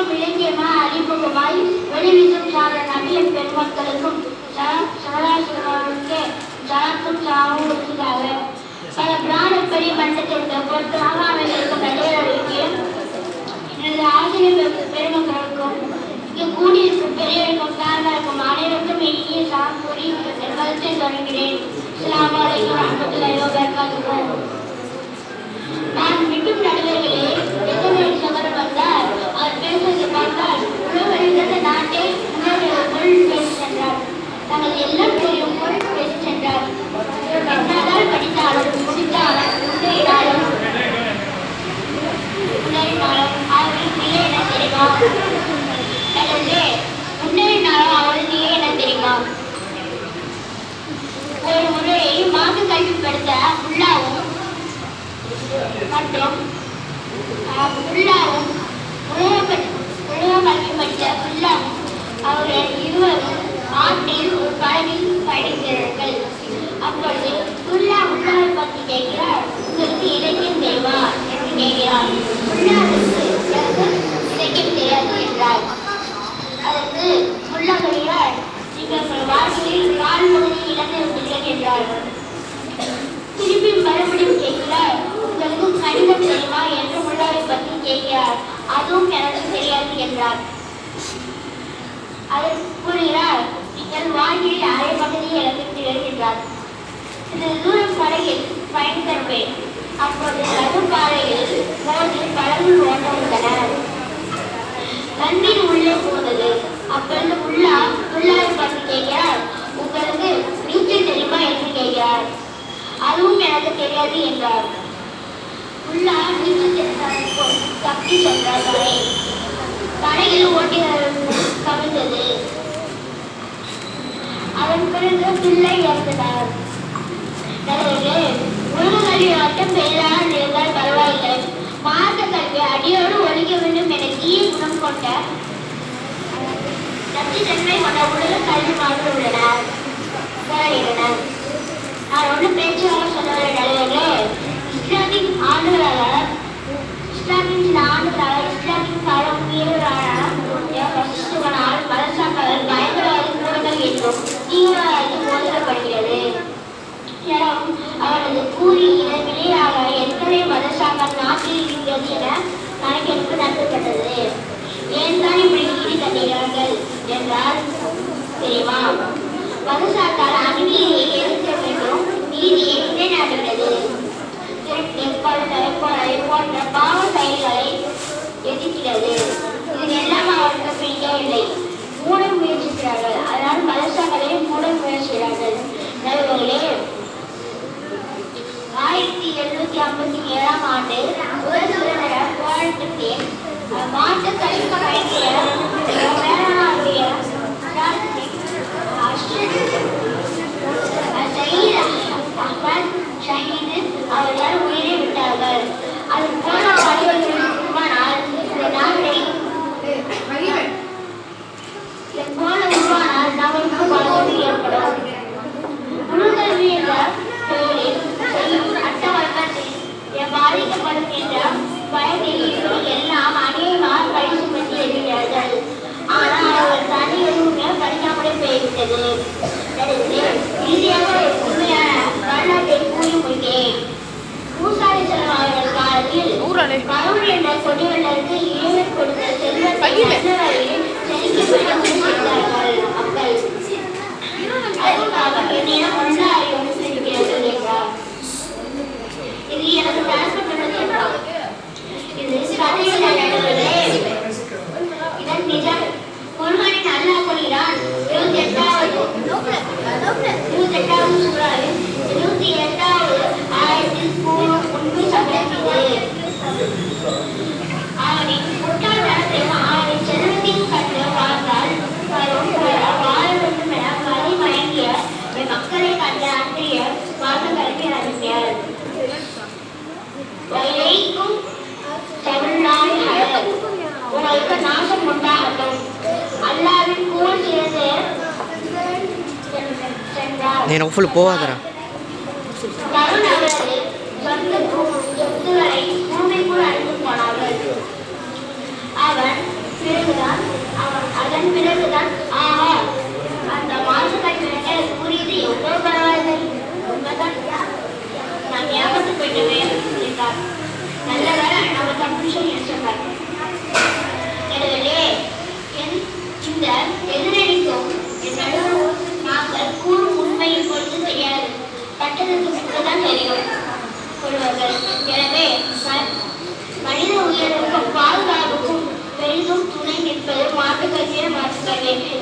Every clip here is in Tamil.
இலக்கியம் இலக்கியமாய் அறிமுகமாய் வெளிவீசும் சார நபிய பெருமக்களுக்கும் சகலாசுரர்களுக்கே சலத்தும் சாவும் இருக்கிறாக. பல பிராண பெரிய மண்டத்திற்கு பொறுத்து ஆகாமைகளுக்கும் நடைகளுக்கும் எனது ஆசிரியர் பெருமக்களுக்கும் இங்கு கூடியிருக்கும் பெரியவருக்கும் தாழ்வாருக்கும் அனைவருக்கும் இனிய சாம் கூறி என் கருத்தை தொடங்கினேன். அஸ்ஸலாமு அலைக்கும் வரஹ்மத்துல்லாஹி வபரகாத்துஹு. நான் விட்டும் நடுவர்களே, எத்தனை சகர் வந்தார் அவர் பேசுவதை பார்த்தால் உலகிலிருந்த நாட்டை முன்னோர்கள் பேசி சென்றார். தங்கள் எல்லாம் தெரியும் போல் பேசி சென்றார். என்னதான் படித்தாலும் முடித்தாலும் முன்னேறினாலும் அவருக்கு நீயே என்ன தெரியுமா? முன்னேறினாலும் அவருக்கு நீயே என்ன தெரியுமா? ஒரு முறை மாற்று கல்வி படித்த உள்ளாவும் மற்றும் உள்ளாவும் உலக கல்வி படித்த உள்ளாவும் அவர்கள் இருவரும் ஆற்றில் ஒரு படகில் பயணிக்கிறார்கள். அப்பொழுது உள்ளாவை பற்றி கேட்கிறார், உங்களுக்கு இலக்கியம் தெரியுமா என்று கேட்கிறார். உள்ளாவுக்கு இலக்கியம் தெரியாது என்றார். அதற்கு உள்ளா சொல்கிறார், நீங்கள் வாழ்க்கையில் கால் முழுவதும் இழந்து விட்டீர்கள் என்றார். திருப்பி மறுபடியும் கேட்கிறார், உங்களுக்கு கணிதம் தெரியுமா என்று உள்ளாவை பற்றி கேட்கிறார். அதுவும் எனக்கு தெரியாது என்றார். அவர் கூறுகிறார், நீங்கள் வாழ்க்கையில் அரை பகுதியை இழந்துவிட்டீர்கள் என்றார். சிறிது தூரம் படகில் பயணித்தேன். அப்போது நடுப்பாறையில் மோதி படகுகள் ஓட்ட வந்தனர். தண்ணீர் உள்ளே போனது. அப்பொழுது உள்ளாவை பற்றி கேட்கிறார், உங்களுக்கு நீச்சல் தெரியுமா என்று கேட்கிறார். அதுவும் எனக்கு தெரியாது என்றார். உள்ளா நீச்சல் தப்பி சென்றார். படகில் ஓட்டினர் கவிழ்ந்தது. அதன் பிறகு பிள்ளை இறந்தனர். உலக கல்வி மட்டும் பெயரால் இருந்தால் பரவாயில்லை, மார்க்க கல்வி அடியோடு ஒழிக்க வேண்டும் என தீய குணம் கொண்ட நச்சுத்தன்மை கொண்ட உலக கல்வி மாற்ற உள்ளனர். நான் ஒன்று பேச்சாக சொன்னவரை நடுவர்களே, இஸ்லாமின் ஆண்டுகளாக இஸ்லாமின் காலம் வீரரானால் மதசாக்கள் பயங்கரவாதி கூடங்கள் என்றும் தீவிரவாதி போதிக்கப்படுகிறது. அவரது கூறி இதன் விளையாக எத்தனை மதசாக்கள் நாட்டில் இருக்கிறது என கணக்கெடுப்பு நடத்தப்பட்டது. ஏன்தான் இப்படி ஈடு கட்டுகிறார்கள் என்றால் தெரியுமா? மதசாக்கள் அநீதியை எதிர்க்க வேண்டும், நீதியை நிலைநாட்டுகிறது. கொலை போன்ற பாவ செயல்களை எதிர்க்கிறது. இதெல்லாம் அவருக்கு பிடிக்கவில்லை. மூட முயற்சிக்கிறார்கள். அதனால் மதசாக்களை மூட முயற்சிக்கிறார்கள். நடுவர்களே, 1757 ஆண்டு முதல் சுதந்திர போராட்டத்திற்கு மாற்று கல்வி பயிற்சிய அவர்கள் உயிரை விட்டார்கள். அது போல உருவானால் இந்த நாட்டை போல உருவானால் நமக்கு பலவீனம் ஏற்படும். உலகல்வி என்ற பெயரில் அட்டவணத்தில் பாதிக்கப்படும் என்ற பயத்தில் எல்லாம் அநேகமாக படித்து பற்றி எழுதுகிறார்கள். ஆனால் அவர்கள் தனி எதுவுமே படிக்காமலே போய்விட்டது. இறுதியாக உண்மையான வரலாற்றை கூறி முடித்தேன். மூசாலை செல்வம் அவர்கள் காலத்தில் கருள் என்ற கொடிவர்களுக்கு இறைவன் கொடுத்த செல்வத்தை நல்ல வழியில் செழிக்கப்பட முயற்சித்தார்கள் மக்கள். அதுக்காக என்னிடம் உள்ள அறிவு இருக்கிறது என்றார். இது எனக்கு வழங்கப்பட்டது என்றார். இது கதையில் நடந்தது. இதன் நிஜம். குர்ஆனின் அல்லாஹ் கூறுகிறான், 28வது சூராவில் 28வது ஆயத்தில் முன்பு சம்பளத்திலே அவனின் முட்டாள்தனத்தையும் அவனின் செல்வத்தையும் கண்டு வாழ்ந்தால் வாழ வேண்டும் என மதிமயங்கிய மக்களை கண்ட அன்றைய மாத கல்வி அறிஞர் வைலைக்கும் தமிழ்நாடு உங்களுக்கு நாசம் உண்டாகட்டும். அல்லாவின் கூர் சிறந்து నేను ఫుల్ పోవాదరా தருண் அவரது சொத்துக்களை பூமிக்குள் அழைத்து போனார்கள். அவன் பிறகுதான் அதன் பிறகுதான் ஆஹா அந்த மாசுக்காய் எனக்கு புரியுது எவ்வளோ பரவாயில்லை உண்மைதான் நான் ஞாபகத்து போயிட்டவே என்றார். நல்ல வேலை நம்ம தப்பு சொல்லி சொன்னார். எனவே இந்த எதிரணிக்கும் என் நடுவரும் நாங்கள் கூறும் உண்மையின் பொழுது தெரியாது, கட்டணத்துக்கு தான் தெரியும் கொள்வார்கள். எனவே மனித உயிரிழக்கும் பாதுகாப்புக்கும் பெரிதும் துணை நிற்பது மாட்டுக்கல்வியே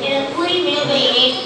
என கூறி விடைபெறுகிறேன்.